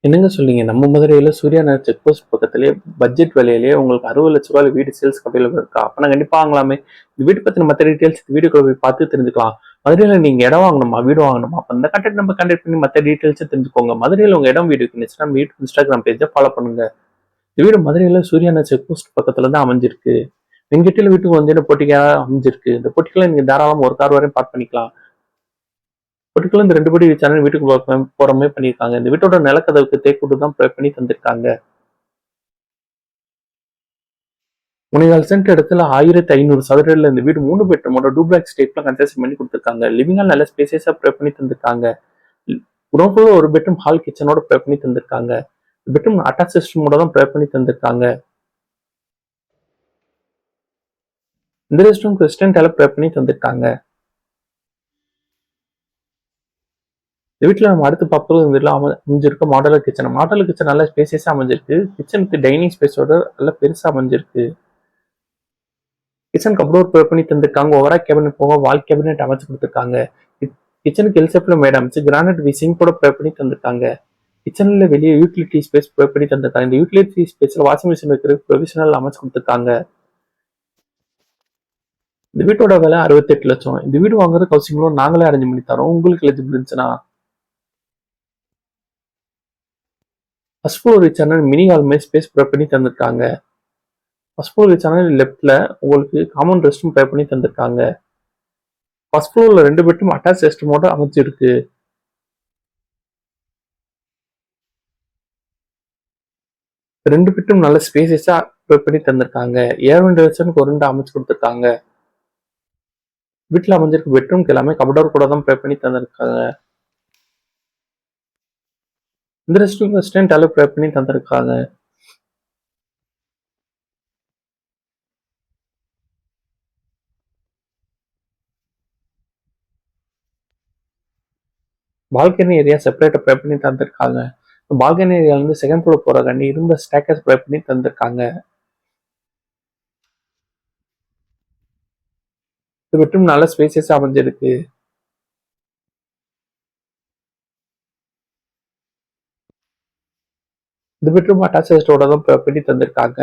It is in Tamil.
என்னங்க சொல்றீங்க? நம்ம மதுரையில சூர்யா நகர் செக் போஸ்ட் பக்கத்திலேயே பட்ஜெட் விலையிலேயே உங்களுக்கு ரூ. 60,00,000 வீடு சேல்ஸ்க்கு அவைலபிள் இருக்கா? அப்ப கண்டிப்பா வாங்கலாமே! இந்த வீடு பத்தின மத்த டீட்டெயில்ஸ் வீடியோக்குள்ள போய் பார்த்து தெரிஞ்சுக்கலாம். மதுரையில நீங்க இடம் வாங்கணுமா? வீடு வாங்கணுமா? அப்ப இந்த கான்டாக்ட் நம்பர் கான்டாக்ட் பண்ணி மத்த டீட்டெயில்ஸ தெரிஞ்சுக்கோங்க. மதுரையில உங்க இடம் வீடு இருந்துச்சுன்னா நம்ம யூடியூப், இன்ஸ்டாகிராம் பேஜ ஃபாலோ பண்ணுங்க. இந்த வீடு மதுரையில சூர்யா நகர் செக் போஸ்ட் பக்கத்துல தான் அமைஞ்சிருக்கு. வெங்கட்டில வீட்டுக்கு வந்து போர்ட்டிகா அமைஞ்சிருக்கு. இந்த போர்ட்டிகோல நீங்க தாராளமா ஒரு கார் வரையும் பார்க் பண்ணிக்கலாம். போர்ட்டிகோல இந்த 2 படி சேனல் வீட்டுக்கு போற மாரி பண்ணியிருக்காங்க. இந்த வீட்டோட நிலக்கதவுக்கு தேக்கு தான் ப்ரொவைட் பண்ணி தந்திருக்காங்க. 3.4 சென்ட் இடத்துல 1500 சதுரடில இந்த வீடு 3 பெட்ரூமோட டூப்ளெக்ஸ் டைப்ல கன்ஸ்ட்ரக்ஷன் பண்ணி கொடுத்துருக்காங்க. லிவிங் ஹால் நல்ல ஸ்பேசியஸா ப்ரொவைட் பண்ணி தந்திருக்காங்க. உணவுக்குள்ள ஒரு பெட்ரூம் ஹால் கிச்சனோட ப்ரொவைட் பண்ணி தந்திருக்காங்க. பெட்ரூம் அட்டாச் சிஸ்டமோட தான் ப்ரொவைட் பண்ணி தந்திருக்காங்க. இந்த ரெஸ்ட் ரூம் வெஸ்டர்ன் டைல ப்ரொவைட் பண்ணி தந்திருக்காங்க. இந்த வீட்டுல நம்ம அடுத்து பார்ப்பது இந்த வீட்டுல அமைஞ்சிருக்க மாடலர் கிச்சன். மாடலர் கிச்சன் நல்ல ஸ்பேசியஸா அமைஞ்சிருக்கு. கிச்சன் வித் டைனிங் ஸ்பேஸோட நல்ல பெருசா அமைஞ்சிருக்கு. கிச்சன் கப்டோர் ப்ரொவைட் பண்ணி தந்திருக்காங்க. ஓவரா கேபினட் போக வால் கேபினட் அமைச்சு கொடுத்துருக்காங்க. கிச்சனுக்கு எல் ஷேப்ல மேட் அமைச்சு கிரானைட் விசிங் கூட ப்ரொவைட் பண்ணி தந்திருக்காங்க. கிச்சன்ல வெளியே யூட்டிலிட்டி ஸ்பேஸ் ப்ரொவைட் பண்ணி தந்திருக்காங்க. இந்த யூட்டிலிட்டி ஸ்பேஸ்ல வாஷிங் மிஷின் வைக்கிறதுக்கு ப்ரொவிஷனல் அமைச்சு கொடுத்துருக்காங்க. இந்த வீட்டோட விலை 68 லட்சம். இந்த வீடு வாங்குறது ஹவுசிங் லோன் நாங்களே அரேஞ்ச் பண்ணி தரோம். உங்களுக்கு எலிஜிபிள் இருந்துச்சுன்னா ஃபர்ஸ்ட் ஃப்ளோர் ரீச்சான மினி ஹால் மாதிரி ஸ்பேஸ் ப்ரொவைட் பண்ணி தந்திருக்காங்க. ஃபர்ஸ்ட் ஃப்ளோர் ரீச்சான லெஃப்ட்ல உங்களுக்கு காமன் ரெஸ்ட் ரூம் ப்ரொவைட் பண்ணி தந்திருக்காங்க. ஃபர்ஸ்ட் ஃப்ளோர்ல 2 பெட்ரூம் அட்டாச் ரெஸ்ட் ரூமோட அமைச்சிருக்கு. 2 பெட்ரூம் நல்ல ஸ்பேசியஸா ப்ரொவைட் பண்ணி தந்திருக்காங்க. ஏர் வென்டிலேஷனுக்கு ஒரு 2 அமைச்சு கொடுத்துருக்காங்க. வீட்டுல அமைஞ்சிருக்க பெட்ரூம்க்கு எல்லாமே கபடோர் கூட தான் ப்ரொவைட் பண்ணி தந்திருக்காங்க. இந்த ரெஸ்ட் ரூம் வெஸ்டர்ன் டைல ப்ரொவைட் பண்ணி தந்திருக்காங்க. பால்கனி ஏரியா செப்பரேட்டா ப்ரொவைட் பண்ணி தந்திருக்காங்க. பால்கனி ஏரியால இருந்து செகண்ட் ஃப்ளோர் போறதுக்காண்டி இரும்பு ஸ்டேக்கர்ஸ் ப்ரொவைட் பண்ணி தந்திருக்காங்க. இந்த பெட்ரூம் நல்ல ஸ்பேசியஸா அமைஞ்சிருக்கு. இந்த பெட்ரூம் அட்டாச் ரெஸ்டோட தான் ப்ரொவைட் பண்ணி தந்திருக்காங்க.